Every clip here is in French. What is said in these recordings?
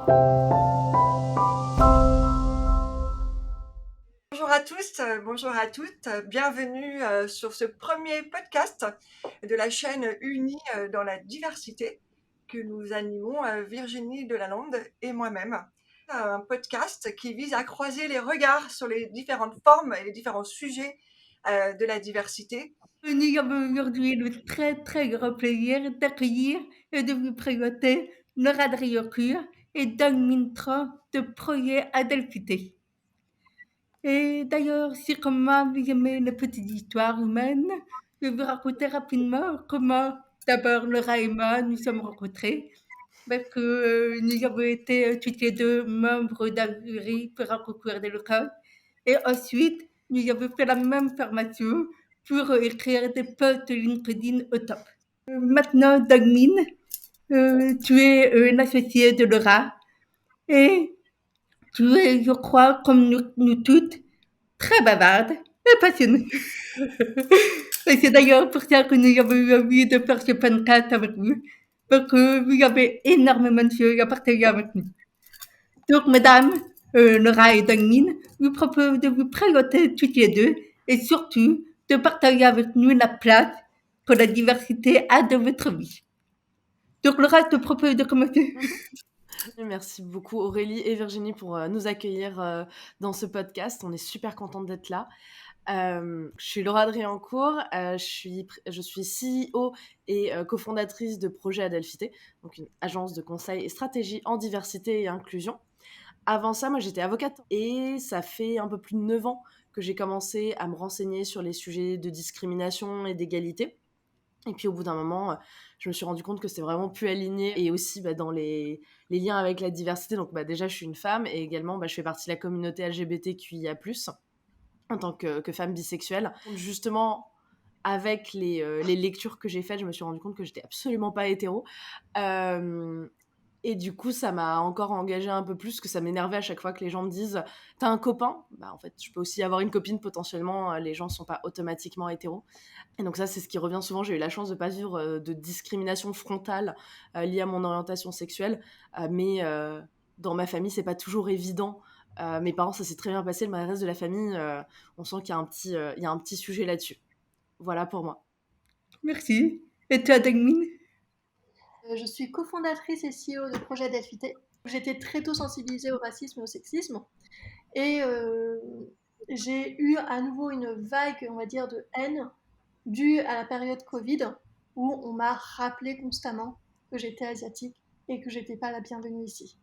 Bonjour à tous, bonjour à toutes, bienvenue sur ce premier podcast de la chaîne Unie dans la diversité que nous animons Virginie Delalande et moi-même. Un podcast qui vise à croiser les regards sur les différentes formes et les différents sujets de la diversité. Nous avons aujourd'hui le très très grand plaisir d'accueillir et de vous présenter Laura Driocourt et Doug Mintra de Projet Adelphité. Et d'ailleurs, si comme moi vous aimez les petites histoires humaines, je vais vous raconter rapidement comment d'abord Laura et moi nous sommes rencontrés, parce que nous avons été toutes les deux membres d'un jury pour un concours de l'école. Et ensuite, nous avons fait la même formation pour écrire des posts LinkedIn au top. Maintenant, Dagmine, tu es une associée de Laura et tu es, je crois, comme nous toutes, très bavarde et passionnée. Et c'est d'ailleurs pour ça que nous avons eu envie de faire ce podcast avec vous, parce que vous avez énormément de choses à partager avec nous. Donc, mesdames, Laura et Dagmine, vous propose de vous présenter toutes les deux et surtout de partager avec nous la place que la diversité a dans votre vie. Donc, Laura, je te propose de commencer. Merci beaucoup Aurélie et Virginie pour nous accueillir dans ce podcast. On est super contente d'être là. Je suis Laura Driancourt, je suis CEO et cofondatrice de Projet Adelphité, donc une agence de conseil et stratégie en diversité et inclusion. Avant ça, moi j'étais avocate et ça fait un peu plus de 9 ans que j'ai commencé à me renseigner sur les sujets de discrimination et d'égalité. Et puis au bout d'un moment, je me suis rendu compte que c'était vraiment plus aligné et aussi dans les liens avec la diversité. Donc déjà, je suis une femme et également, je fais partie de la communauté LGBTQIA+, en tant que femme bisexuelle. Justement, avec les lectures que j'ai faites, je me suis rendu compte que j'étais absolument pas hétéro. Et du coup, ça m'a encore engagée un peu plus, que ça m'énervait à chaque fois que les gens me disent « T'as un copain ?» En fait, je peux aussi avoir une copine potentiellement. Les gens sont pas automatiquement hétéros. Et donc ça, c'est ce qui revient souvent. J'ai eu la chance de pas vivre de discrimination frontale liée à mon orientation sexuelle. Mais dans ma famille, c'est pas toujours évident. Mes parents, ça s'est très bien passé. Mais le reste de la famille, on sent qu'il y a un petit sujet là-dessus. Voilà pour moi. Merci. Et toi, Dagmine? Je suis cofondatrice et CEO de Projet Adelphité. J'étais très tôt sensibilisée au racisme et au sexisme. Et j'ai eu à nouveau une vague, on va dire, de haine due à la période Covid, où on m'a rappelé constamment que j'étais asiatique et que j'étais pas la bienvenue ici.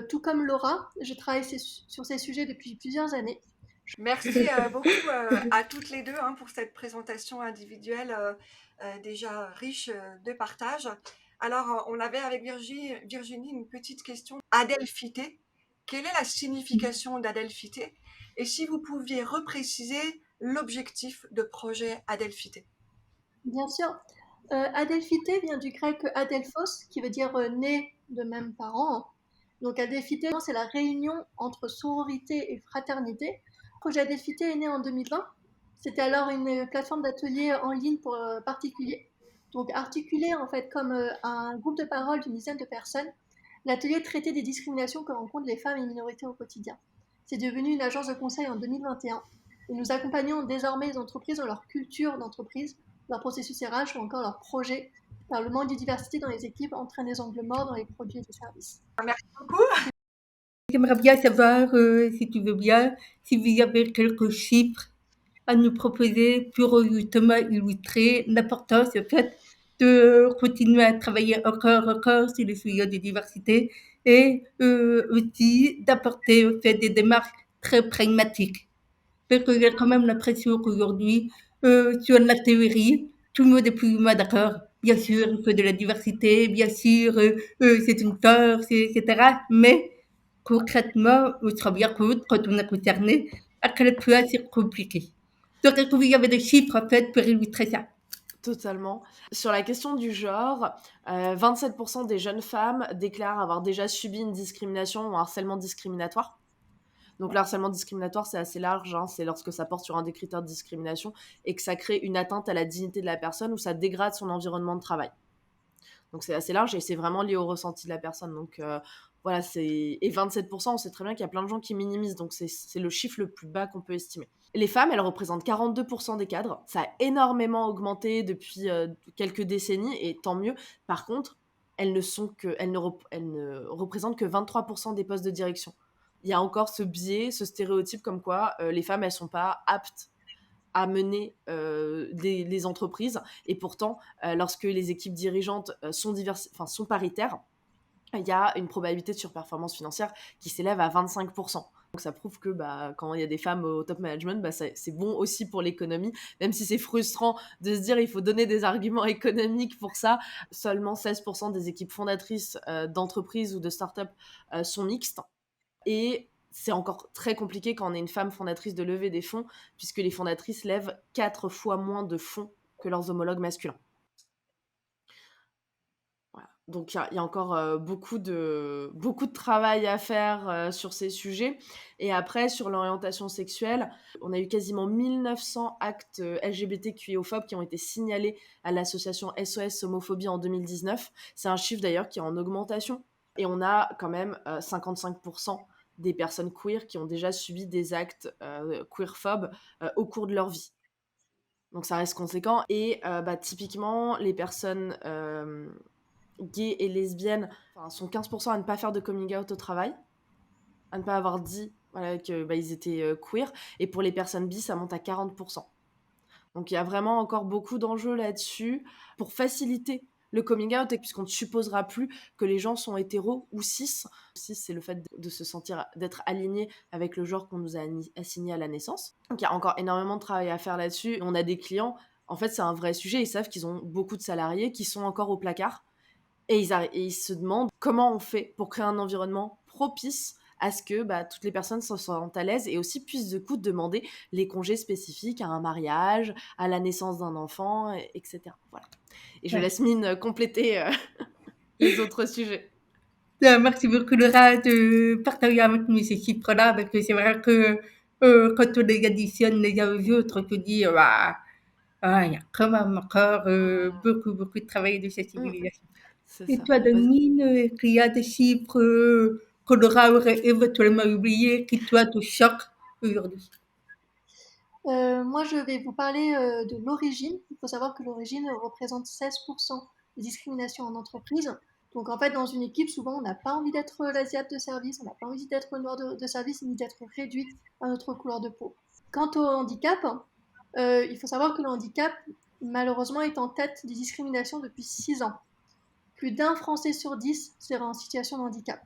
Tout comme Laura, je travaille sur ces sujets depuis plusieurs années. Merci beaucoup à toutes les deux pour cette présentation individuelle déjà riche de partage. Alors, on avait avec Virginie une petite question. Adelphité, quelle est la signification d'Adelphité? Et si vous pouviez repréciser l'objectif de projet Adelphité? Bien sûr, Adelphité vient du grec adelphos, qui veut dire né de même parent. Donc Adelphité, c'est la réunion entre sororité et fraternité. Le projet Adelphité est né en 2020. C'était alors une plateforme d'ateliers en ligne pour particuliers. Donc articulé en fait comme un groupe de parole d'une dizaine de personnes, l'atelier traitait des discriminations que rencontrent les femmes et minorités au quotidien. C'est devenu une agence de conseil en 2021 et nous accompagnons désormais les entreprises dans leur culture d'entreprise, leur processus RH ou encore leurs projets, car le manque de diversité dans les équipes entraîne des angles morts dans les produits et les services. Merci beaucoup. J'aimerais bien savoir, si tu veux bien, si vous avez quelques chiffres à nous proposer pour justement illustrer l'importance en fait de continuer à travailler encore sur les sujets de diversité et aussi d'apporter en fait des démarches très pragmatiques. Parce que j'ai quand même l'impression qu'aujourd'hui, sur la théorie, tout le monde est plus ou moins d'accord. Bien sûr, il faut de la diversité, bien sûr, c'est une force, etc. Mais concrètement, on se rend bien compte, quand on est concerné, à quel point c'est compliqué. Donc, est-ce que vous avez des chiffres, en fait, pour illustrer ça? Totalement. Sur la question du genre, 27% des jeunes femmes déclarent avoir déjà subi une discrimination ou un harcèlement discriminatoire. Donc le harcèlement discriminatoire, c'est assez large, c'est lorsque ça porte sur un des critères de discrimination et que ça crée une atteinte à la dignité de la personne ou ça dégrade son environnement de travail. Donc c'est assez large et c'est vraiment lié au ressenti de la personne. Donc Voilà, et 27%, on sait très bien qu'il y a plein de gens qui minimisent, donc c'est le chiffre le plus bas qu'on peut estimer. Les femmes, elles représentent 42% des cadres. Ça a énormément augmenté depuis quelques décennies, et tant mieux. Par contre, elles ne représentent que 23% des postes de direction. Il y a encore ce biais, ce stéréotype comme quoi les femmes, elles sont pas aptes à mener les entreprises. Et pourtant, lorsque les équipes dirigeantes sont paritaires, il y a une probabilité de surperformance financière qui s'élève à 25%. Donc ça prouve que quand il y a des femmes au top management, c'est bon aussi pour l'économie, même si c'est frustrant de se dire il faut donner des arguments économiques pour ça. Seulement 16% des équipes fondatrices d'entreprises ou de start-up sont mixtes. Et c'est encore très compliqué quand on est une femme fondatrice de lever des fonds, puisque les fondatrices lèvent 4 fois moins de fonds que leurs homologues masculins. Voilà. Donc il y a encore beaucoup de travail à faire sur ces sujets. Et après, sur l'orientation sexuelle, on a eu quasiment 1900 actes LGBTQIophobes qui ont été signalés à l'association SOS Homophobie en 2019. C'est un chiffre d'ailleurs qui est en augmentation. Et on a quand même 55% des personnes queer qui ont déjà subi des actes queerphobes au cours de leur vie. Donc ça reste conséquent. Et typiquement, les personnes gays et lesbiennes sont 15% à ne pas faire de coming out au travail, à ne pas avoir dit qu'ils étaient queer. Et pour les personnes bi, ça monte à 40%. Donc il y a vraiment encore beaucoup d'enjeux là-dessus pour faciliter le coming out, puisqu'on ne supposera plus que les gens sont hétéros ou cis. Cis, c'est le fait de se sentir, d'être aligné avec le genre qu'on nous a assigné à la naissance. Donc il y a encore énormément de travail à faire là-dessus. On a des clients, en fait c'est un vrai sujet, ils savent qu'ils ont beaucoup de salariés qui sont encore au placard, et ils se demandent comment on fait pour créer un environnement propice à ce que toutes les personnes se sentent à l'aise et aussi puissent du coup demander les congés spécifiques à un mariage, à la naissance d'un enfant, etc. Voilà. Et je laisse Mine compléter les autres sujets. Merci beaucoup Laura de partager avec nous ces chiffres-là, parce que c'est vrai que quand on les additionne les uns aux autres, on se dit, il y a quand même encore beaucoup de travail de sensibilisation. Et ça. toi, Domine, est-ce qu'il y a des chiffres que Laura aurait éventuellement oubliés qui, toi, te choquent aujourd'hui? Moi, je vais vous parler de l'origine. Il faut savoir que l'origine représente 16% des discriminations en entreprise. Donc, en fait, dans une équipe, souvent, on n'a pas envie d'être l'asiate de service, on n'a pas envie d'être noir de service, ni d'être réduite à notre couleur de peau. Quant au handicap, il faut savoir que le handicap, malheureusement, est en tête des discriminations depuis 6 ans. Plus d'un Français sur 10 sera en situation de handicap.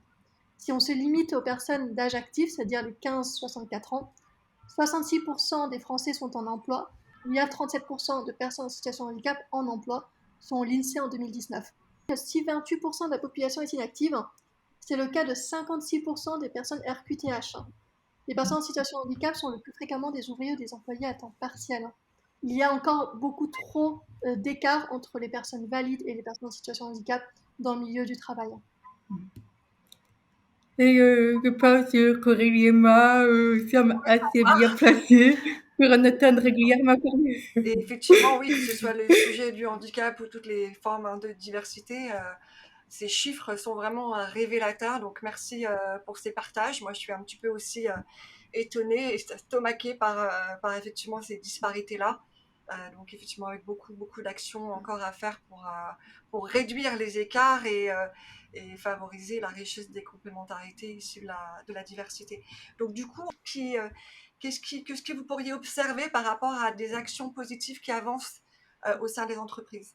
Si on se limite aux personnes d'âge actif, c'est-à-dire les 15-64 ans, 66% des Français sont en emploi. Il y a 37% de personnes en situation de handicap en emploi, selon l'INSEE en 2019. Si 28% de la population est inactive, c'est le cas de 56% des personnes RQTH. Les personnes en situation de handicap sont le plus fréquemment des ouvriers ou des employés à temps partiel. Il y a encore beaucoup trop d'écart entre les personnes valides et les personnes en situation de handicap dans le milieu du travail. Et je pense qu'Aurélie et moi sommes assez bien placés pour en entendre régulièrement parler. Et effectivement, oui, que ce soit le sujet du handicap ou toutes les formes de diversité, ces chiffres sont vraiment révélateurs. Donc, merci pour ces partages. Moi, je suis un petit peu aussi étonnée et stomaquée par effectivement ces disparités-là. Donc, effectivement, avec beaucoup d'actions encore à faire pour réduire les écarts et favoriser la richesse des complémentarités issues de la diversité. Donc, du coup, qu'est-ce que vous pourriez observer par rapport à des actions positives qui avancent au sein des entreprises?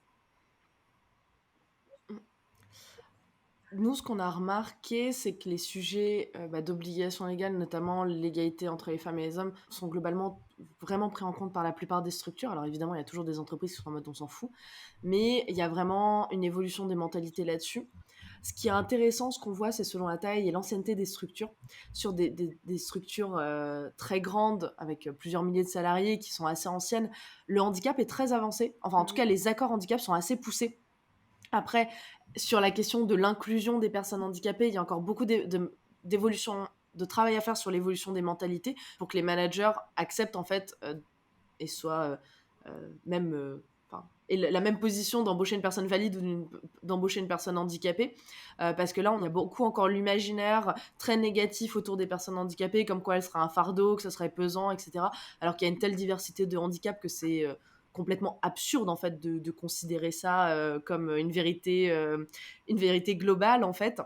Nous, ce qu'on a remarqué, c'est que les sujets d'obligation légale, notamment l'égalité entre les femmes et les hommes, sont globalement vraiment pris en compte par la plupart des structures. Alors évidemment, il y a toujours des entreprises qui sont en mode on s'en fout, mais il y a vraiment une évolution des mentalités là-dessus. Ce qui est intéressant, ce qu'on voit, c'est selon la taille et l'ancienneté des structures. Sur des structures très grandes, avec plusieurs milliers de salariés qui sont assez anciennes, le handicap est très avancé. Enfin, en tout cas, les accords handicap sont assez poussés. Après, sur la question de l'inclusion des personnes handicapées, il y a encore beaucoup d'évolution, de travail à faire sur l'évolution des mentalités pour que les managers acceptent en fait et soient même et la même position d'embaucher une personne valide ou d'embaucher une personne handicapée, parce que là, on a beaucoup encore l'imaginaire très négatif autour des personnes handicapées, comme quoi elle sera un fardeau, que ce serait pesant, etc. Alors qu'il y a une telle diversité de handicap que c'est complètement absurde, en fait, de considérer ça comme une vérité globale, en fait.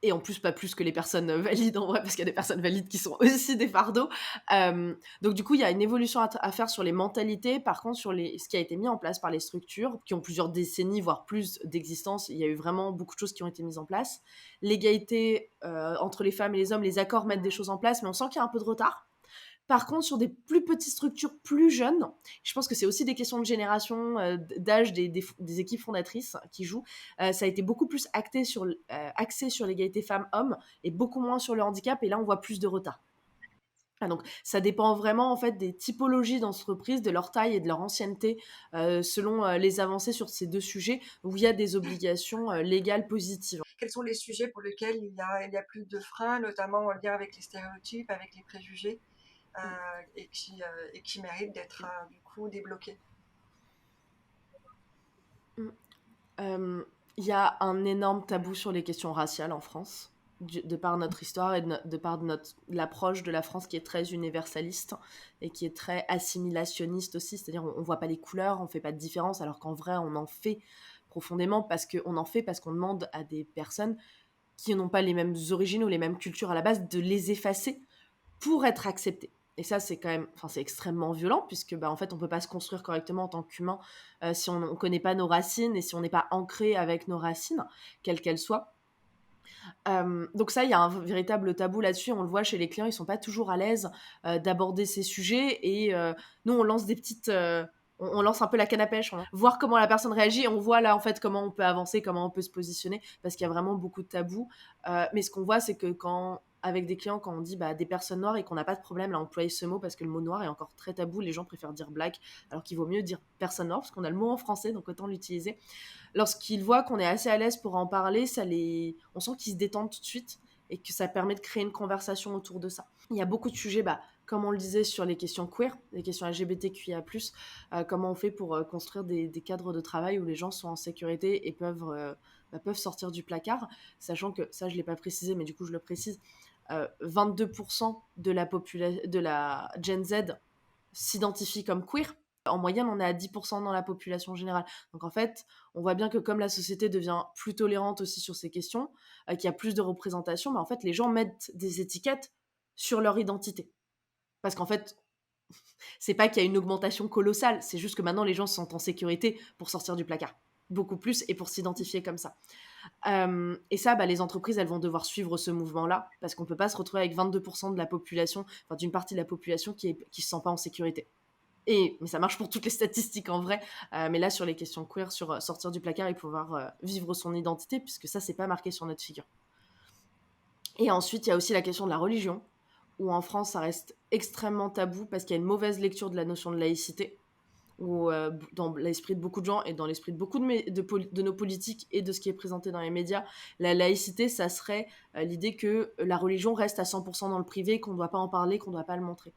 Et en plus, pas plus que les personnes valides en vrai, parce qu'il y a des personnes valides qui sont aussi des fardeaux. Donc du coup, il y a une évolution à faire sur les mentalités. Par contre, sur ce qui a été mis en place par les structures, qui ont plusieurs décennies, voire plus d'existence, il y a eu vraiment beaucoup de choses qui ont été mises en place. L'égalité entre les femmes et les hommes, les accords mettent des choses en place, mais on sent qu'il y a un peu de retard. Par contre, sur des plus petites structures plus jeunes, je pense que c'est aussi des questions de génération, d'âge des équipes fondatrices qui jouent. Ça a été beaucoup plus axé sur l'égalité femmes-hommes et beaucoup moins sur le handicap. Et là, on voit plus de retard. Donc, ça dépend vraiment en fait des typologies d'entreprises, de leur taille et de leur ancienneté, selon les avancées sur ces deux sujets où il y a des obligations légales positives. Quels sont les sujets pour lesquels il y a plus de freins, notamment en lien avec les stéréotypes, avec les préjugés, et qui méritent d'être du coup débloqués? Il y a un énorme tabou sur les questions raciales en France, de par notre histoire et de par l'approche de la France qui est très universaliste et qui est très assimilationniste aussi, c'est-à-dire on voit pas les couleurs, on fait pas de différence, alors qu'en vrai on en fait profondément parce qu'on demande à des personnes qui n'ont pas les mêmes origines ou les mêmes cultures à la base de les effacer pour être acceptées. Et ça, c'est quand même, c'est extrêmement violent puisque, en fait, on peut pas se construire correctement en tant qu'humain si on ne connaît pas nos racines et si on n'est pas ancré avec nos racines, quelles qu'elles soient. Donc ça, il y a un véritable tabou là-dessus. On le voit chez les clients, ils sont pas toujours à l'aise d'aborder ces sujets et nous, on lance des petites... on lance un peu la canne à pêche, voir comment la personne réagit, on voit là en fait comment on peut avancer, comment on peut se positionner, parce qu'il y a vraiment beaucoup de tabous. Mais ce qu'on voit, c'est que avec des clients, quand on dit des personnes noires et qu'on n'a pas de problème à employer ce mot parce que le mot noir est encore très tabou, les gens préfèrent dire black, alors qu'il vaut mieux dire personne noire parce qu'on a le mot en français, donc autant l'utiliser. Lorsqu'ils voient qu'on est assez à l'aise pour en parler, on sent qu'ils se détendent tout de suite et que ça permet de créer une conversation autour de ça. Il y a beaucoup de sujets, comme on le disait, sur les questions queer, les questions LGBTQIA+, comment on fait pour construire des cadres de travail où les gens sont en sécurité et peuvent sortir du placard, sachant que, ça je ne l'ai pas précisé, mais du coup je le précise, 22% de la Gen Z s'identifie comme queer. En moyenne, on est à 10% dans la population générale. Donc en fait, on voit bien que comme la société devient plus tolérante aussi sur ces questions, qu'il y a plus de représentation, mais en fait, les gens mettent des étiquettes sur leur identité. Parce qu'en fait, c'est pas qu'il y a une augmentation colossale, c'est juste que maintenant, les gens se sentent en sécurité pour sortir du placard. Beaucoup plus, et pour s'identifier comme ça. Et ça, les entreprises, elles vont devoir suivre ce mouvement-là, parce qu'on peut pas se retrouver avec 22% de la population, d'une partie de la population qui se sent pas en sécurité. Mais ça marche pour toutes les statistiques en vrai, mais là sur les questions queer, sur sortir du placard et pouvoir vivre son identité, puisque ça c'est pas marqué sur notre figure. Et ensuite il y a aussi la question de la religion, où en France ça reste extrêmement tabou parce qu'il y a une mauvaise lecture de la notion de laïcité, où dans l'esprit de beaucoup de gens et dans l'esprit de beaucoup de nos politiques et de ce qui est présenté dans les médias, la laïcité ça serait l'idée que la religion reste à 100% dans le privé, qu'on ne doit pas en parler, qu'on ne doit pas le montrer.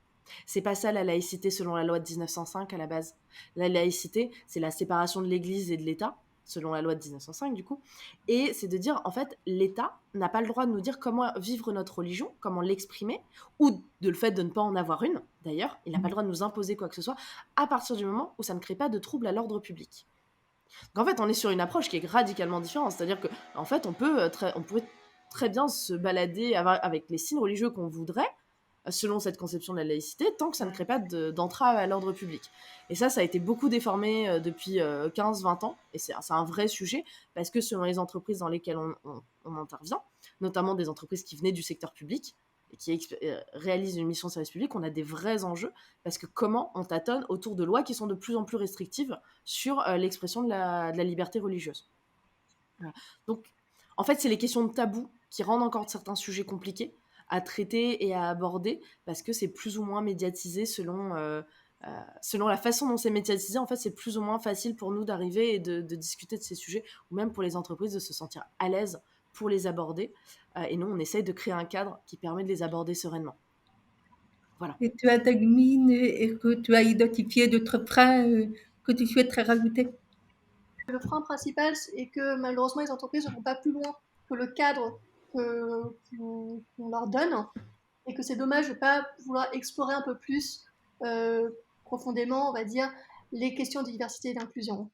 C'est pas ça la laïcité selon la loi de 1905 à la base. La laïcité, c'est la séparation de l'Église et de l'État, selon la loi de 1905 du coup, et c'est de dire en fait l'État n'a pas le droit de nous dire comment vivre notre religion, comment l'exprimer, ou de le fait de ne pas en avoir une, d'ailleurs, il n'a pas le droit de nous imposer quoi que ce soit, à partir du moment où ça ne crée pas de trouble à l'ordre public. Donc en fait on est sur une approche qui est radicalement différente, c'est-à-dire que en fait on pourrait très bien se balader avec les signes religieux qu'on voudrait, selon cette conception de la laïcité, tant que ça ne crée pas d'entrave à l'ordre public. Et ça a été beaucoup déformé depuis 15-20 ans, et c'est un vrai sujet, parce que selon les entreprises dans lesquelles on intervient, notamment des entreprises qui venaient du secteur public, et qui réalisent une mission de service public, on a des vrais enjeux, parce que comment on tâtonne autour de lois qui sont de plus en plus restrictives sur l'expression de la liberté religieuse. Voilà. Donc, en fait, c'est les questions de tabou qui rendent encore certains sujets compliqués à traiter et à aborder, parce que c'est plus ou moins médiatisé selon la façon dont c'est médiatisé. En fait, c'est plus ou moins facile pour nous d'arriver et de discuter de ces sujets, ou même pour les entreprises de se sentir à l'aise pour les aborder. Et nous, on essaye de créer un cadre qui permet de les aborder sereinement. Voilà. Et tu as Dagmine, et que tu as identifié d'autres freins que tu souhaiterais rajouter? Le frein principal est que malheureusement les entreprises ne vont pas plus loin que le cadre qu'on leur donne et que c'est dommage de ne pas vouloir explorer un peu plus profondément, on va dire, les questions de diversité et d'inclusion.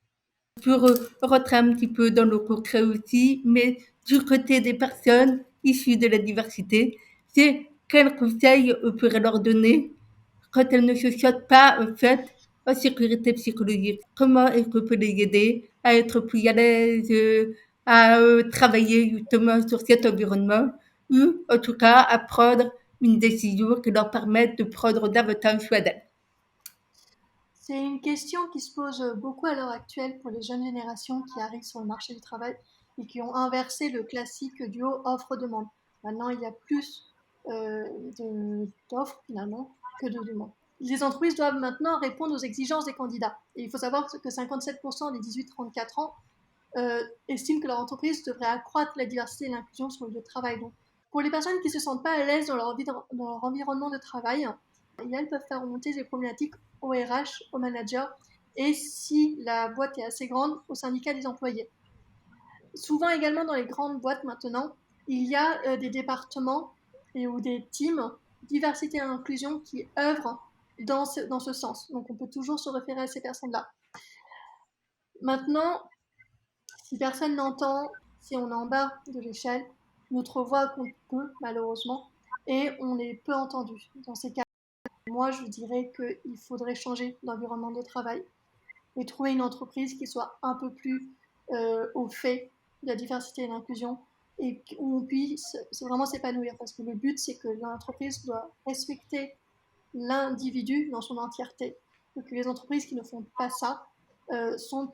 Pour rentrer un petit peu dans le concret aussi, mais du côté des personnes issues de la diversité, c'est quels conseils on pourrait leur donner quand elles ne se sentent pas en fait en sécurité psychologique? Comment est-ce qu'on peut les aider à être plus à l'aise, à travailler justement sur cet environnement, ou en tout cas à prendre une décision qui leur permette de prendre davantage soin d'elles? C'est une question qui se pose beaucoup à l'heure actuelle pour les jeunes générations qui arrivent sur le marché du travail et qui ont inversé le classique duo offre-demande. Maintenant, il y a plus d'offres finalement que de demandes. Les entreprises doivent maintenant répondre aux exigences des candidats. Et il faut savoir que 57% des 18-34 ans estiment que leur entreprise devrait accroître la diversité et l'inclusion sur le lieu de travail. Donc, pour les personnes qui ne se sentent pas à l'aise dans leur environnement de travail, elles peuvent faire remonter ces problématiques au RH, au manager, et si la boîte est assez grande, au syndicat des employés. Souvent également dans les grandes boîtes maintenant, il y a des départements ou des teams diversité et inclusion qui œuvrent dans ce sens. Donc on peut toujours se référer à ces personnes-là. Maintenant, si personne n'entend, si on est en bas de l'échelle, notre voix compte peu, malheureusement, et on est peu entendu. Dans ces cas, moi, je dirais qu'il faudrait changer d'environnement de travail et trouver une entreprise qui soit un peu plus au fait de la diversité et de l'inclusion et où on puisse vraiment s'épanouir. Parce que le but, c'est que l'entreprise doit respecter l'individu dans son entièreté. Et que les entreprises qui ne font pas ça sont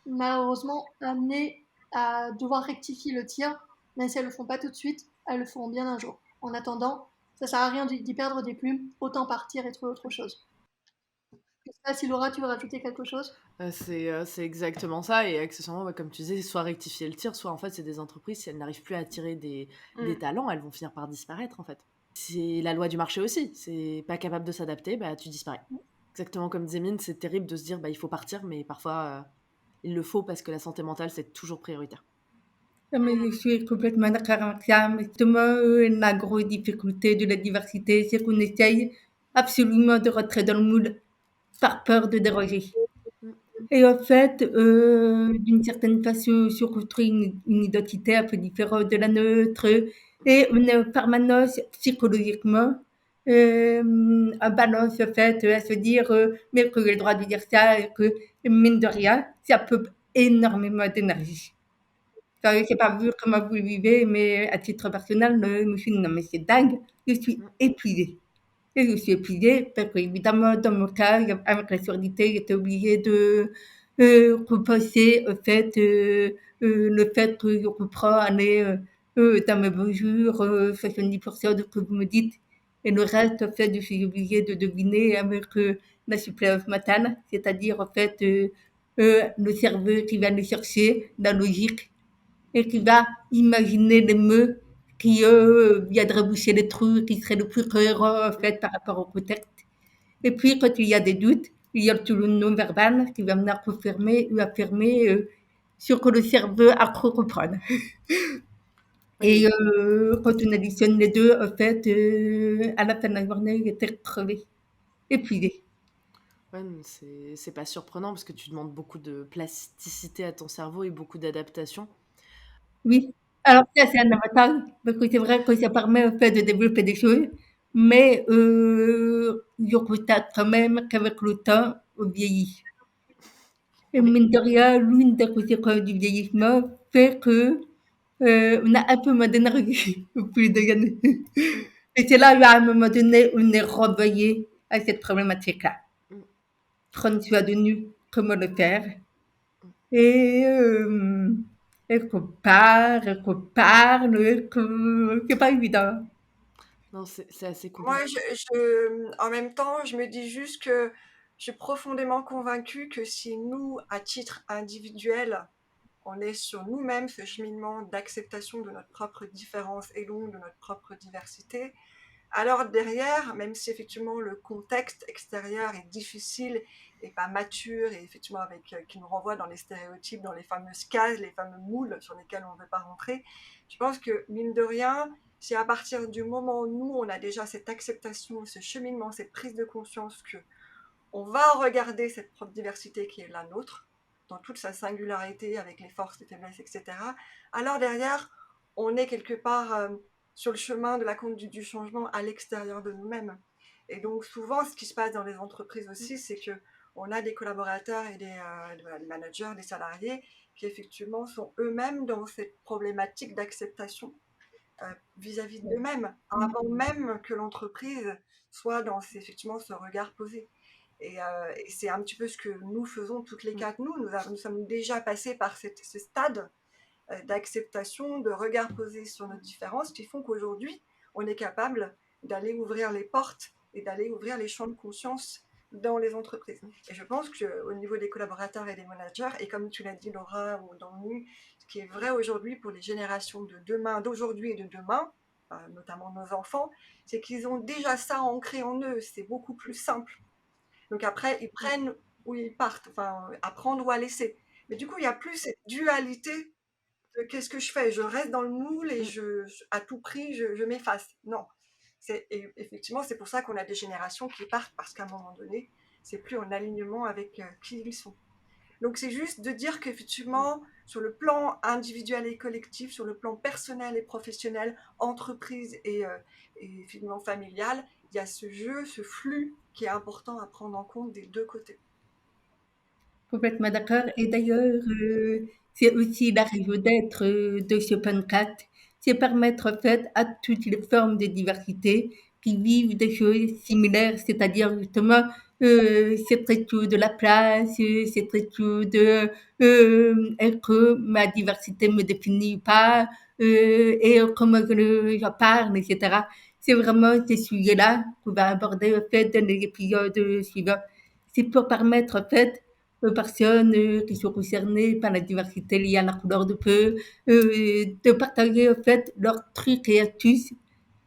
malheureusement amenées à devoir rectifier le tir, même si elles ne le font pas tout de suite, elles le feront bien un jour. En attendant, ça ne sert à rien d'y perdre des plumes, autant partir et trouver autre chose. Je ne sais pas si Laura, tu veux rajouter quelque chose? C'est exactement ça et accessoirement, comme tu disais, soit rectifier le tir, soit en fait, c'est des entreprises, si elles n'arrivent plus à attirer des talents, elles vont finir par disparaître, en fait. C'est la loi du marché aussi, c'est pas capable de s'adapter, bah, tu disparais. Exactement comme disait Mine, c'est terrible de se dire, bah, il faut partir, mais parfois, il le faut parce que la santé mentale, c'est toujours prioritaire. Mais je suis complètement d'accord avec ça. Mais justement, la grosse difficulté de la diversité, c'est qu'on essaye absolument de rentrer dans le moule par peur de déroger. Et en fait, d'une certaine façon, se construit une identité un peu différente de la nôtre et on est en permanence psychologiquement en balance, en fait, à se dire mais que j'ai le droit de dire ça et que, mine de rien, ça peut énormément d'énergie. Enfin, je sais pas vous comment vous le vivez, mais à titre personnel, je me suis dit: «Non mais c'est dingue, je suis épuisée». Et je suis épuisée parce qu'évidemment, dans mon cas, avec la surdité, j'étais obligée de compenser au fait, le fait que je reprends aller dans mes beaux jours 70% de ce que vous me dites. Et le reste, en fait, je suis obligée de deviner avec la suppléance mentale, c'est-à-dire en fait le cerveau qui va le chercher, la logique, et qui va imaginer les mots qui viendraient boucher les trous, qui seraient le plus cohérent en fait par rapport au contexte. Et puis quand il y a des doutes, il y a tout le non-verbal qui va venir confirmer ou affirmer ce que le cerveau a cru comprendre. Et quand on additionne les deux, en fait, à la fin de la journée, j'étais crevée, épuisée. Ouais, mais c'est pas surprenant parce que tu demandes beaucoup de plasticité à ton cerveau et beaucoup d'adaptation. Oui. Alors ça, c'est un avantage, parce que c'est vrai que ça permet en fait de développer des choses, mais je constate quand même qu'avec le temps, on vieillit. Et Oui. mine de rien, l'une des conséquences du vieillissement fait que on a un peu moins d'énergie au fil des années. Mm, Et c'est là où à un moment donné, on est renvoyé à cette problématique-là. mm, Prendre soin de nous, comment le faire, et et qu'on parle, et que c'est pas évident. Non, c'est assez compliqué. Moi, en même temps, je me dis juste que je suis profondément convaincue que si nous, à titre individuel, on est sur nous-mêmes ce cheminement d'acceptation de notre propre différence et donc de notre propre diversité, Alors derrière, même si effectivement le contexte extérieur est difficile et pas mature et effectivement qui nous renvoie dans les stéréotypes, dans les fameuses cases, les fameux moules sur lesquels on ne veut pas rentrer, je pense que mine de rien, c'est à partir du moment où nous on a déjà cette acceptation, ce cheminement, cette prise de conscience que on va regarder cette propre diversité qui est la nôtre, dans toute sa singularité, avec les forces, les faiblesses, etc. Alors derrière, on est quelque part sur le chemin de la conduite du changement à l'extérieur de nous-mêmes. Et donc souvent, ce qui se passe dans les entreprises aussi, c'est que on a des collaborateurs et des managers, des salariés qui effectivement sont eux-mêmes dans cette problématique d'acceptation vis-à-vis d'eux-mêmes, avant même que l'entreprise soit dans effectivement ce regard posé. Et c'est un petit peu ce que nous faisons toutes les quatre. Nous sommes déjà passés par ce stade d'acceptation, de regard posé sur nos différences, qui font qu'aujourd'hui, on est capable d'aller ouvrir les portes et d'aller ouvrir les champs de conscience dans les entreprises. Et je pense qu'au niveau des collaborateurs et des managers, et comme tu l'as dit Laura ou dans Nu, ce qui est vrai aujourd'hui pour les générations de demain, d'aujourd'hui et de demain, notamment nos enfants, c'est qu'ils ont déjà ça ancré en eux, c'est beaucoup plus simple. Donc après, ils prennent ou ils partent, enfin, à prendre ou à laisser. Mais du coup, il n'y a plus cette dualité de qu'est-ce que je fais? Je reste dans le moule et à tout prix, je m'efface. Non. Effectivement, c'est pour ça qu'on a des générations qui partent parce qu'à un moment donné, c'est plus en alignement avec qui ils sont. Donc c'est juste de dire qu'effectivement, sur le plan individuel et collectif, sur le plan personnel et professionnel, entreprise et finalement familial, il y a ce jeu, ce flux qui est important à prendre en compte des deux côtés. Complètement d'accord. Et d'ailleurs, c'est aussi la raison d'être de ce podcast, c'est permettre en fait à toutes les formes de diversité qui vivent des choses similaires, c'est-à-dire justement cette étude de la place, cette étude de est-ce que ma diversité me définit pas et comment je parle, etc. C'est vraiment ces sujets-là qu'on va aborder en fait dans les épisodes suivants. C'est pour permettre en fait aux personnes qui sont concernées par la diversité liée à la couleur de peau, de partager en fait leurs trucs et astuces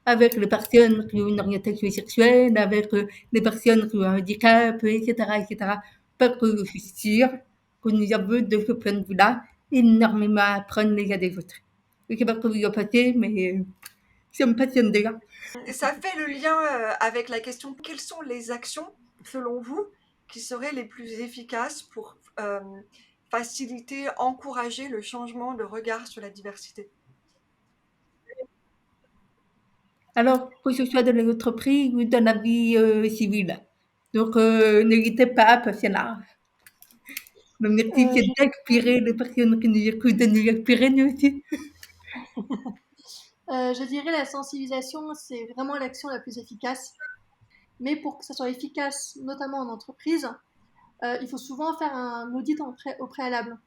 avec les personnes qui ont une orientation sexuelle, avec les personnes qui ont un handicap, etc., etc. Parce que je suis sûre que nous avons de ce point de vue-là énormément à apprendre les uns des autres. Je ne sais pas comment vous en pensez, mais ça me passionne déjà. Ça fait le lien avec la question quelles sont les actions, selon vous, qui seraient les plus efficaces pour faciliter, encourager le changement de regard sur la diversité? Alors, que ce soit dans les entreprises ou dans la vie civile. Donc, n'hésitez pas à passer là. L'objectif, Euh, c'est je, d'inspirer les personnes qui nous écoutent, de nous inspirer nous aussi. je dirais la sensibilisation, c'est vraiment l'action la plus efficace. Mais pour que ça soit efficace, notamment en entreprise, il faut souvent faire un audit au préalable.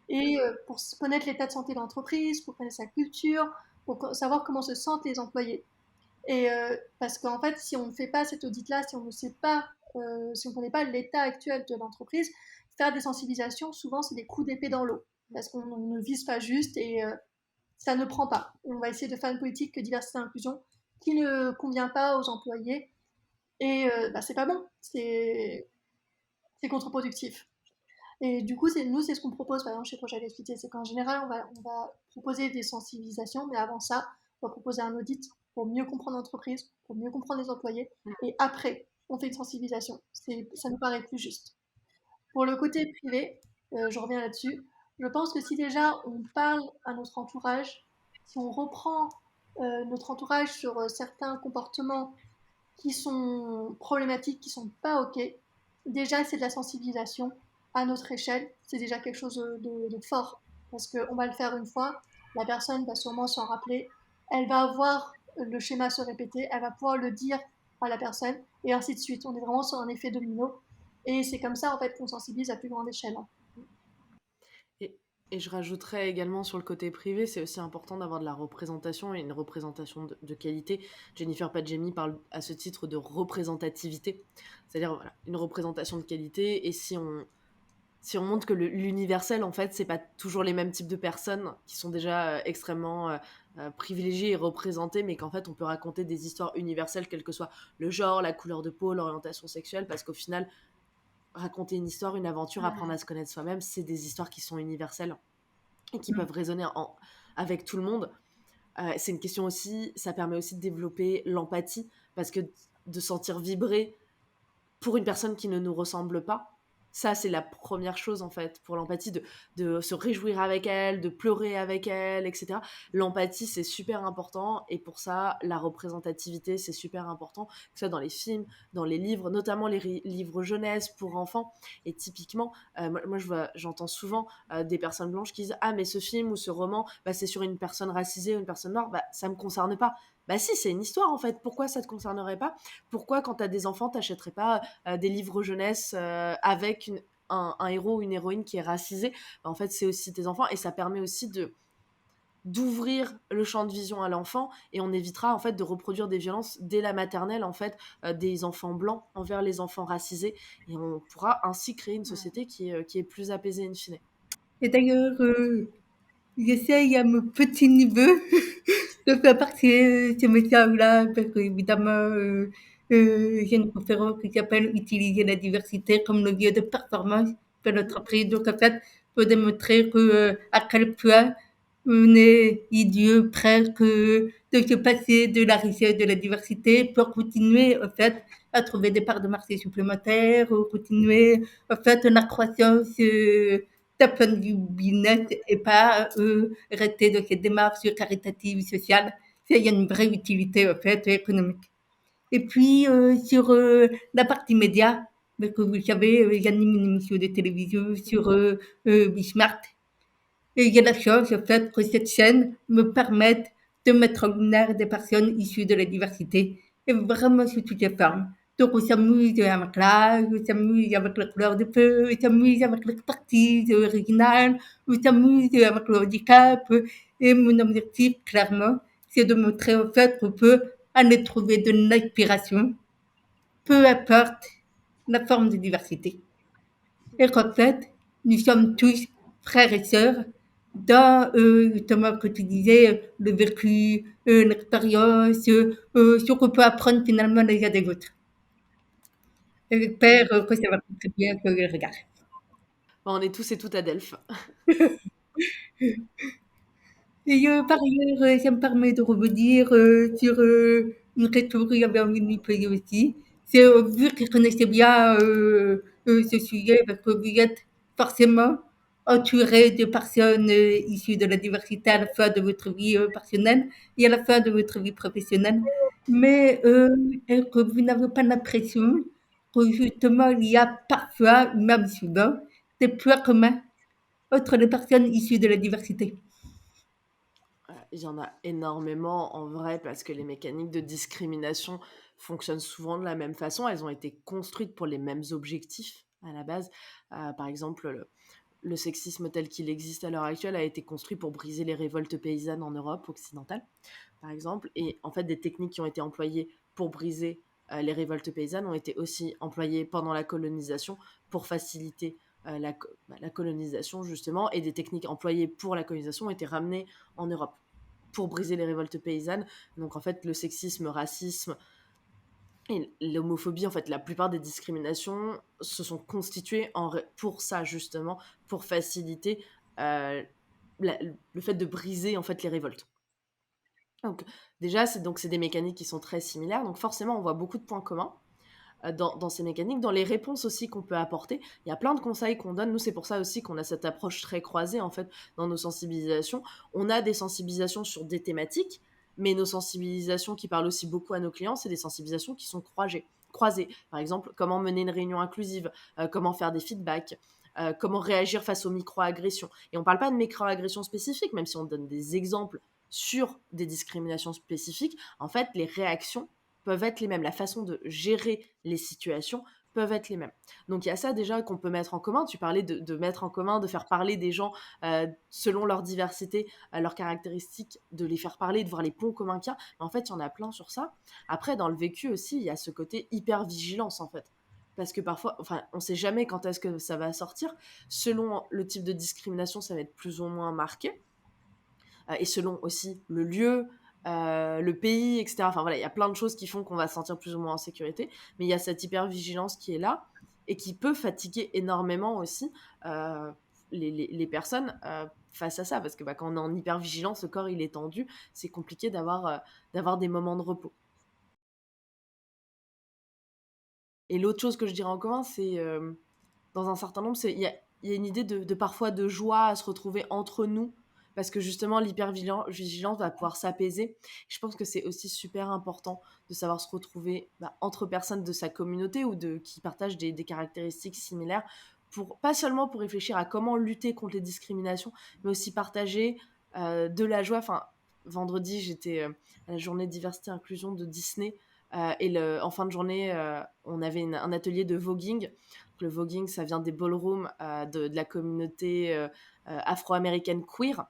Et pour connaître l'état de santé de l'entreprise, pour connaître sa culture, pour savoir comment se sentent les employés. Et parce qu'en fait, si on ne fait pas cet audit-là, si on ne sait pas, si on ne connaît pas l'état actuel de l'entreprise, faire des sensibilisations, souvent, c'est des coups d'épée dans l'eau. Parce qu'on ne vise pas juste et ça ne prend pas. On va essayer de faire une politique de diversité et inclusion qui ne convient pas aux employés. Et bah, c'est pas bon, c'est contre-productif. Et du coup, nous, c'est ce qu'on propose, par exemple, chez Projet Activité, c'est qu'en général, on va proposer des sensibilisations, mais avant ça, on va proposer un audit pour mieux comprendre l'entreprise, pour mieux comprendre les employés, et après, on fait une sensibilisation. Ça nous paraît plus juste. Pour le côté privé, je reviens là-dessus, je pense que si déjà on parle à notre entourage, si on reprend notre entourage sur certains comportements qui sont problématiques, qui sont pas OK, déjà c'est de la sensibilisation à notre échelle, c'est déjà quelque chose de fort. Parce qu'on va le faire une fois, la personne va sûrement s'en rappeler, elle va voir le schéma se répéter, elle va pouvoir le dire à la personne, et ainsi de suite. On est vraiment sur un effet domino. Et c'est comme ça en fait qu'on sensibilise à plus grande échelle. Et, et je rajouterais également sur le côté privé, c'est aussi important d'avoir de la représentation et une représentation de qualité. Jennifer Padjemi parle à ce titre de représentativité, c'est-à-dire voilà, une représentation de qualité. Et si on montre que l'universel, en fait, c'est pas toujours les mêmes types de personnes qui sont déjà extrêmement privilégiées et représentées, mais qu'en fait, on peut raconter des histoires universelles, quel que soit le genre, la couleur de peau, l'orientation sexuelle, parce qu'au final, raconter une histoire, une aventure, apprendre à se connaître soi-même, c'est des histoires qui sont universelles et qui peuvent résonner avec tout le monde. C'est une question aussi, ça permet aussi de développer l'empathie, parce que de sentir vibrer pour une personne qui ne nous ressemble pas, ça c'est la première chose en fait pour l'empathie, de se réjouir avec elle, de pleurer avec elle, etc. L'empathie c'est super important, et pour ça la représentativité c'est super important, que ce soit dans les films, dans les livres, notamment les livres jeunesse pour enfants. Et typiquement moi j'entends souvent des personnes blanches qui disent ah mais ce film ou ce roman c'est sur une personne racisée ou une personne noire, ça me concerne pas. Bah si, c'est une histoire en fait, pourquoi ça te concernerait pas? Pourquoi quand t'as des enfants t'achèterais pas des livres jeunesse avec un héros ou une héroïne qui est racisé? En fait, c'est aussi tes enfants, et ça permet aussi d'ouvrir le champ de vision à l'enfant, et on évitera en fait de reproduire des violences dès la maternelle en fait, des enfants blancs envers les enfants racisés, et on pourra ainsi créer une société qui est plus apaisée in fine. Et d'ailleurs, j'essaye à mon petit niveau de faire partie de ce message-là, parce qu'évidemment, j'ai une conférence qui s'appelle Utiliser la diversité comme levier de performance de l'entreprise. Donc, en fait, il faut démontrer à quel point on est idiot presque de se passer de la richesse de la diversité pour continuer, en fait, à trouver des parts de marché supplémentaires, ou continuer, en fait, la croissance d'un point de vue business, et pas rester dans cette démarche caritative, sociale. Il y a une vraie utilité, en fait, économique. Et puis, sur la partie média, parce que vous savez, j'anime une émission de télévision sur Bismarck. Et il y a la chance, en fait, que cette chaîne me permette de mettre en lumière des personnes issues de la diversité, et vraiment sous toutes les formes. Donc, on s'amuse avec l'âge, on s'amuse avec la couleur de peau, on s'amuse avec l'expertise originale, on s'amuse avec le handicap. Et mon objectif, clairement, c'est de montrer, en fait, qu'on peut aller trouver de l'inspiration, peu importe la forme de diversité. Et qu'en fait, nous sommes tous frères et sœurs dans, justement, que tu disais, le vécu, l'expérience, ce qu'on peut apprendre finalement les uns des autres. Et j'espère que ça va contribuer à ce regard. On est tous et toutes à Delphes. Et par ailleurs, ça me permet de revenir sur une question que j'avais envie de lui poser aussi. C'est vu que je connaissais bien ce sujet, parce que vous êtes forcément entouré de personnes issues de la diversité à la fin de votre vie personnelle et à la fin de votre vie professionnelle. Mais est-ce que vous n'avez pas l'impression que justement il y a parfois, même souvent, des points communs entre les personnes issues de la diversité? Il y en a énormément en vrai, parce que les mécaniques de discrimination fonctionnent souvent de la même façon. Elles ont été construites pour les mêmes objectifs à la base. Par exemple, le sexisme tel qu'il existe à l'heure actuelle a été construit pour briser les révoltes paysannes en Europe occidentale, par exemple. Et en fait, des techniques qui ont été employées pour briser les révoltes paysannes ont été aussi employées pendant la colonisation pour faciliter la colonisation, justement. Et des techniques employées pour la colonisation ont été ramenées en Europe pour briser les révoltes paysannes. Donc en fait, le sexisme, le racisme et l'homophobie, en fait, la plupart des discriminations se sont constituées pour ça, justement, pour faciliter le fait de briser, en fait, les révoltes. Donc déjà, c'est des mécaniques qui sont très similaires. Donc forcément, on voit beaucoup de points communs dans ces mécaniques, dans les réponses aussi qu'on peut apporter. Il y a plein de conseils qu'on donne. Nous, c'est pour ça aussi qu'on a cette approche très croisée, en fait, dans nos sensibilisations. On a des sensibilisations sur des thématiques, mais nos sensibilisations qui parlent aussi beaucoup à nos clients, c'est des sensibilisations qui sont croisées. Par exemple, comment mener une réunion inclusive, comment faire des feedbacks, comment réagir face aux microagressions. Et on ne parle pas de microagressions spécifiques, même si on donne des exemples sur des discriminations spécifiques. En fait, les réactions peuvent être les mêmes. La façon de gérer les situations peuvent être les mêmes. Donc il y a ça déjà qu'on peut mettre en commun. Tu parlais de mettre en commun, de faire parler des gens selon leur diversité, leurs caractéristiques, de les faire parler, de voir les ponts communs qu'il y a. Mais en fait, il y en a plein sur ça. Après, dans le vécu aussi, il y a ce côté hyper vigilance, en fait. parce que parfois, enfin, on sait jamais quand est-ce que ça va sortir. Selon le type de discrimination, ça va être plus ou moins marqué. Et selon aussi le lieu, le pays, etc. Enfin voilà, il y a plein de choses qui font qu'on va se sentir plus ou moins en sécurité, mais il y a cette hypervigilance qui est là et qui peut fatiguer énormément aussi les personnes face à ça, parce que quand on est en hypervigilance, le corps il est tendu, c'est compliqué d'avoir des moments de repos. Et l'autre chose que je dirais en commun, c'est dans un certain nombre, il y a une idée de parfois de joie à se retrouver entre nous, parce que justement l'hypervigilance va pouvoir s'apaiser. Je pense que c'est aussi super important de savoir se retrouver entre personnes de sa communauté ou qui partagent des caractéristiques similaires, pas seulement pour réfléchir à comment lutter contre les discriminations, mais aussi partager de la joie. Enfin, vendredi, j'étais à la journée diversité inclusion de Disney, et en fin de journée, on avait un atelier de voguing. Le voguing, ça vient des ballrooms de la communauté afro-américaine queer,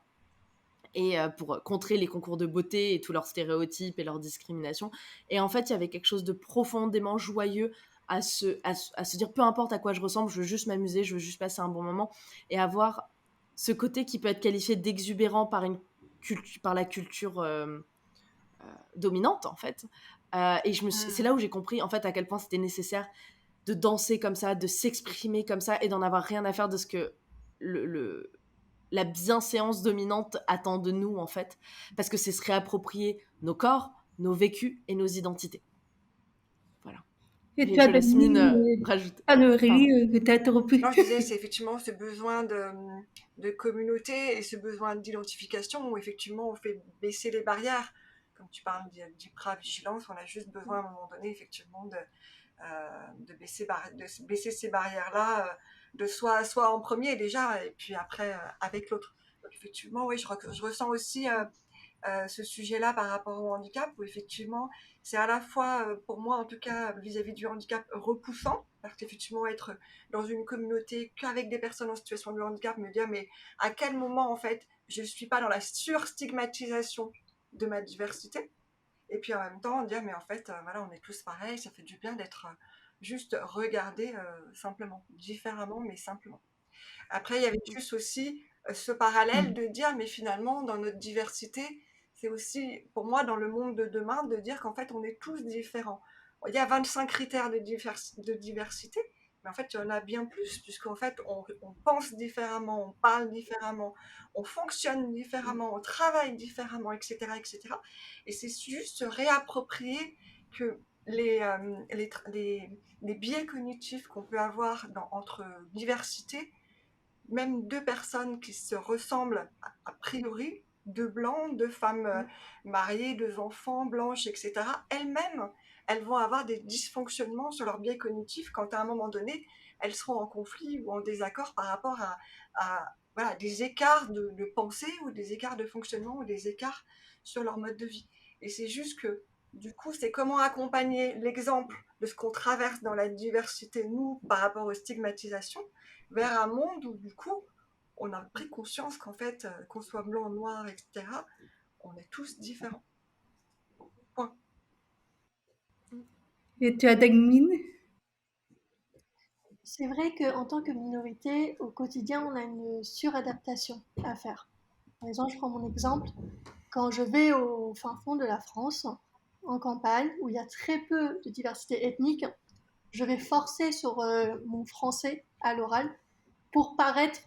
et pour contrer les concours de beauté et tous leurs stéréotypes et leurs discriminations. Et en fait, il y avait quelque chose de profondément joyeux à se dire, peu importe à quoi je ressemble, je veux juste m'amuser, je veux juste passer un bon moment, et avoir ce côté qui peut être qualifié d'exubérant par la culture dominante, en fait. Et c'est là où j'ai compris, en fait, à quel point c'était nécessaire de danser comme ça, de s'exprimer comme ça, et d'en avoir rien à faire de ce que la bienséance dominante attend de nous, en fait. Parce que c'est se réapproprier nos corps, nos vécus et nos identités. Voilà. Et Je toi, laisse Mine Dany, rajouter. Aurélie, que t'as interrompu. Non, je disais, c'est effectivement ce besoin de communauté et ce besoin d'identification où effectivement on fait baisser les barrières. Comme tu parles d'hyper-vigilance, on a juste besoin à un moment donné effectivement de baisser ces barrières-là, de soi en premier déjà, et puis après avec l'autre. Donc effectivement, oui, je ressens aussi ce sujet-là par rapport au handicap, où effectivement, c'est à la fois, pour moi en tout cas, vis-à-vis du handicap, repoussant, parce qu'effectivement, être dans une communauté qu'avec des personnes en situation de handicap, me dire, mais à quel moment, en fait, je ne suis pas dans la surstigmatisation de ma diversité, et puis en même temps, dire, mais en fait, voilà, on est tous pareils, ça fait du bien d'être juste regardé simplement, différemment, mais simplement. Après, il y avait juste aussi ce parallèle de dire, mais finalement, dans notre diversité, c'est aussi, pour moi, dans le monde de demain, de dire qu'en fait, on est tous différents. Il y a 25 critères de diversité, mais en fait, il y en a bien plus, puisqu'en fait, on pense différemment, on parle différemment, on fonctionne différemment, on travaille différemment, etc., etc. Et c'est juste se réapproprier que les biais cognitifs qu'on peut avoir entre diversité, même deux personnes qui se ressemblent a priori, deux blancs, deux femmes mariées, deux enfants, blanches, etc., elles-mêmes, elles vont avoir des dysfonctionnements sur leur biais cognitif quand à un moment donné, elles seront en conflit ou en désaccord par rapport voilà, des écarts de pensée ou des écarts de fonctionnement ou des écarts sur leur mode de vie. Et c'est juste que, du coup, c'est comment accompagner l'exemple de ce qu'on traverse dans la diversité, nous, par rapport aux stigmatisations, vers un monde où du coup, on a pris conscience qu'en fait, qu'on soit blanc, noir, etc., on est tous différents. Point. Et tu as Dagmine? C'est vrai qu'en tant que minorité, au quotidien, on a une suradaptation à faire. Par exemple, je prends mon exemple. Quand je vais au fin fond de la France, en campagne, où il y a très peu de diversité ethnique, je vais forcer sur mon français à l'oral pour paraître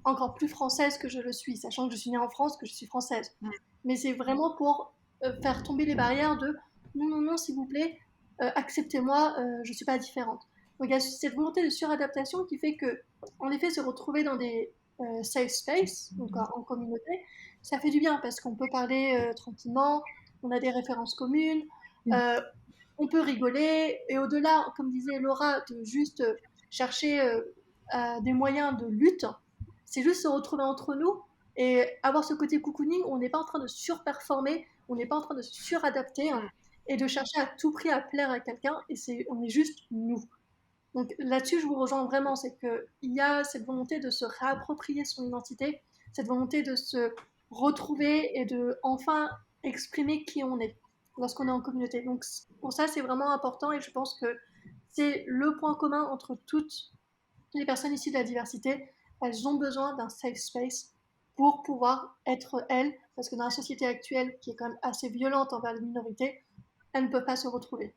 encore plus française que je le suis, sachant que je suis née en France, que je suis française. Mais c'est vraiment pour faire tomber les barrières de non, non, non, s'il vous plaît, acceptez-moi, je ne suis pas différente. Donc il y a cette volonté de suradaptation qui fait que, en effet, se retrouver dans des safe space, donc en communauté, ça fait du bien parce qu'on peut parler tranquillement, on a des références communes, euh, on peut rigoler, et au-delà, comme disait Laura, de juste chercher des moyens de lutte, c'est juste se retrouver entre nous et avoir ce côté cocooning où on n'est pas en train de surperformer, on n'est pas en train de se suradapter et de chercher à tout prix à plaire à quelqu'un, et on est juste nous. Donc là-dessus, je vous rejoins vraiment, c'est qu'il y a cette volonté de se réapproprier son identité, cette volonté de se retrouver et de enfin exprimer qui on est lorsqu'on est en communauté. Donc pour ça, c'est vraiment important, et je pense que c'est le point commun entre toutes les personnes issues de la diversité. Elles ont besoin d'un safe space pour pouvoir être elles, parce que dans la société actuelle, qui est quand même assez violente envers les minorités, elles ne peuvent pas se retrouver.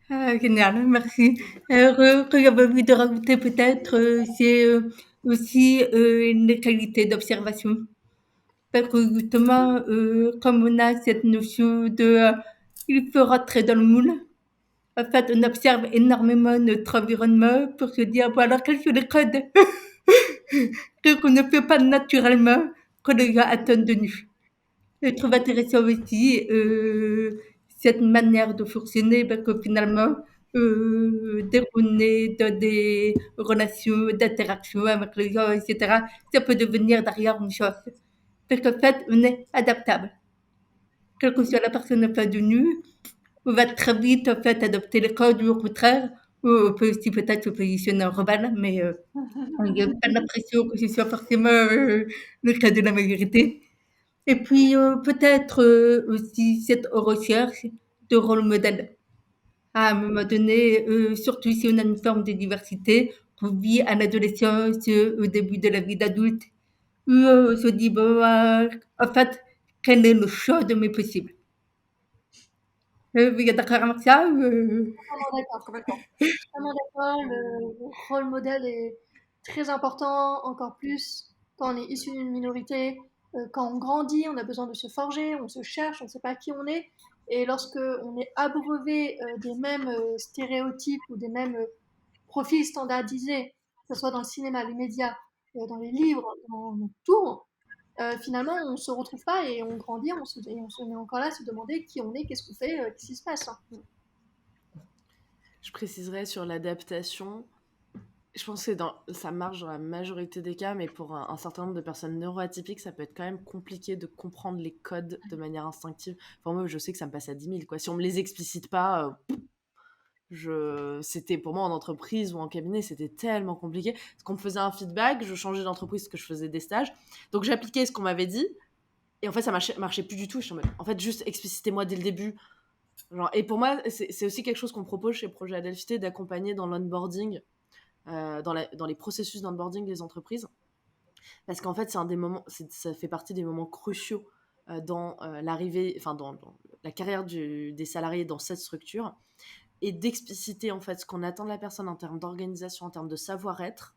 Ah, génial, merci. Ce que j'avais envie de rajouter peut-être, c'est aussi une qualité d'observation. Parce que justement, comme on a cette notion de il faut rentrer dans le moule, en fait, on observe énormément notre environnement pour se dire, bon alors quels sont les codes qu'on ne fait pas naturellement que les gens attendent de nous. Je trouve intéressant aussi cette manière de fonctionner parce que finalement, dès qu'on est dans des relations d'interaction avec les gens, etc., ça peut devenir derrière une chose. Parce qu'en fait, on est adaptable. Quelle que soit la personne en face de nous, on va très vite en fait adopter les codes ou au contraire, on peut aussi peut-être se positionner en rebelle, mais il n'y a pas l'impression que ce soit forcément le cas de la majorité. Et puis peut-être aussi cette recherche de rôle modèle. À un moment donné, surtout si on a une forme de diversité, qu'on vit à l'adolescence, au début de la vie d'adulte, où on se dit, bon, en fait, quel est le choix de mes possibles? Vous êtes d'accord avec ça Totalement d'accord. Complètement. Totalement d'accord. Le rôle modèle est très important, encore plus quand on est issu d'une minorité. Quand on grandit, on a besoin de se forger, on se cherche, on ne sait pas qui on est. Et lorsque on est abreuvé des mêmes stéréotypes ou des mêmes profils standardisés, que ce soit dans le cinéma, les médias, dans les livres, dans tout, finalement, on ne se retrouve pas et on grandit, et on se met encore là à se demander qui on est, qu'est-ce qu'on fait, qu'est-ce qui se passe. Je préciserai sur l'adaptation. Je pense que ça marche dans la majorité des cas, mais pour un certain nombre de personnes neuroatypiques, ça peut être quand même compliqué de comprendre les codes de manière instinctive. Enfin, moi, je sais que ça me passe à 10 000, quoi. Si on me les explicite pas, c'était pour moi en entreprise ou en cabinet, c'était tellement compliqué. Parce qu'on me faisait un feedback, je changeais d'entreprise parce que je faisais des stages. Donc, j'appliquais ce qu'on m'avait dit. Et en fait, ça marchait plus du tout. Je suis en mode, en fait, juste explicitez-moi dès le début. Genre, et pour moi, c'est aussi quelque chose qu'on propose chez Projet Adelphité, d'accompagner dans l'onboarding, dans les processus d'onboarding des entreprises. Parce qu'en fait, c'est un des moments, ça fait partie des moments cruciaux dans l'arrivée, enfin, dans la carrière des salariés dans cette structure. Et d'expliciter, en fait, ce qu'on attend de la personne en termes d'organisation, en termes de savoir-être,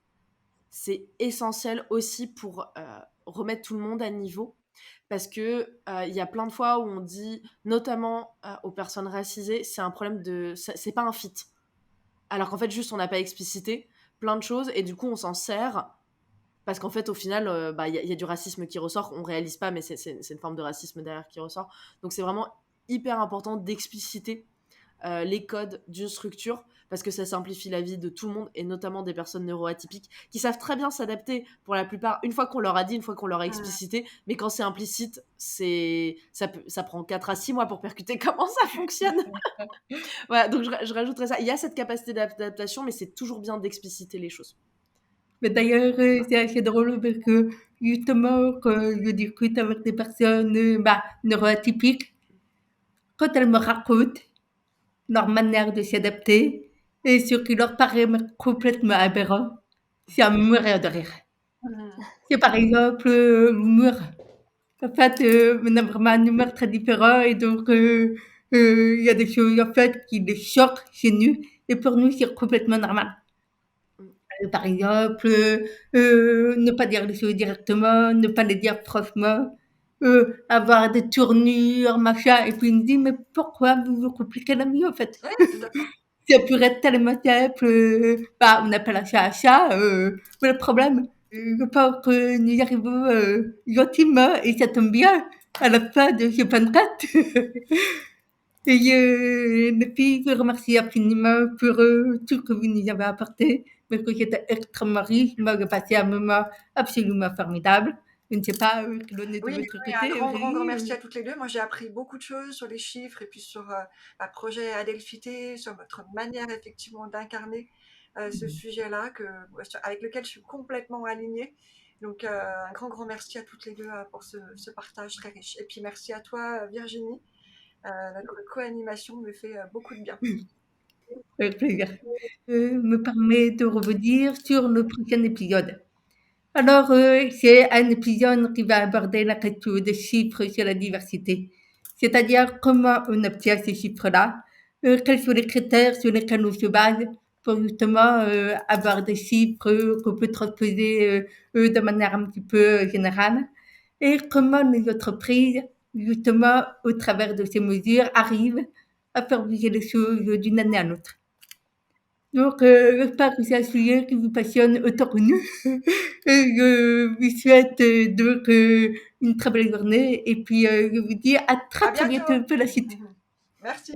c'est essentiel aussi pour remettre tout le monde à niveau. Parce que il y a plein de fois où on dit, notamment aux personnes racisées, c'est un problème c'est pas un fit. Alors qu'en fait, juste, on n'a pas explicité plein de choses et du coup, on s'en sert parce qu'en fait, au final, y a du racisme qui ressort. On réalise pas, mais c'est une forme de racisme derrière qui ressort. Donc, c'est vraiment hyper important d'expliciter les codes d'une structure parce que ça simplifie la vie de tout le monde et notamment des personnes neuroatypiques qui savent très bien s'adapter pour la plupart une fois qu'on leur a dit, une fois qu'on leur a explicité, mais quand c'est implicite, ça prend 4 à 6 mois pour percuter comment ça fonctionne. Voilà, donc je rajouterais ça. Il y a cette capacité d'adaptation, mais c'est toujours bien d'expliciter les choses. Mais d'ailleurs, c'est assez drôle parce que justement, quand je discute avec des personnes neuroatypiques, quand elles me racontent leur manière de s'adapter et ce qui leur paraît complètement aberrant, c'est à mourir de rire. C'est par exemple l'humour. En fait, on a vraiment un humour très différent et donc il y a des choses en fait qui les choquent chez nous et pour nous c'est complètement normal. Par exemple, ne pas dire les choses directement, ne pas les dire franchement, avoir des tournures, machin. Et puis il me dit, mais pourquoi vous vous compliquez la vie en fait? Ouais, tout à fait. Ça pourrait être tellement simple. On appelle un chat à chat. Mais le problème, je pense que nous y arrivons gentiment et ça tombe bien à la fin de ce podcast. Et les filles, je vous remercie infiniment pour tout ce que vous nous avez apporté, parce que j'étais extrêmement riche, moi j'ai passé un moment absolument formidable. Je ne sais pas quel en est de Oui, votre oui, côté, un grand merci Aurélie. à toutes les deux. Moi, j'ai appris beaucoup de choses sur les chiffres et puis sur un projet Adelphité, sur votre manière effectivement d'incarner ce sujet-là avec lequel je suis complètement alignée. Donc, un grand merci à toutes les deux pour ce partage très riche. Et puis, merci à toi, Virginie. Notre co-animation me fait beaucoup de bien. avec plaisir. Me permet de revenir sur le prochain épisode. Alors, c'est un épisode qui va aborder la question des chiffres sur la diversité, c'est-à-dire comment on obtient ces chiffres-là, quels sont les critères sur lesquels on se base pour justement avoir des chiffres qu'on peut transposer de manière un petit peu générale, et comment les entreprises, justement, au travers de ces mesures, arrivent à faire bouger les choses d'une année à l'autre. Donc, j'espère que c'est un sujet qui vous passionne autant que nous. Et je vous souhaite donc une très belle journée. Et puis, je vous dis à très À très bientôt bientôt. pour la suite. Merci.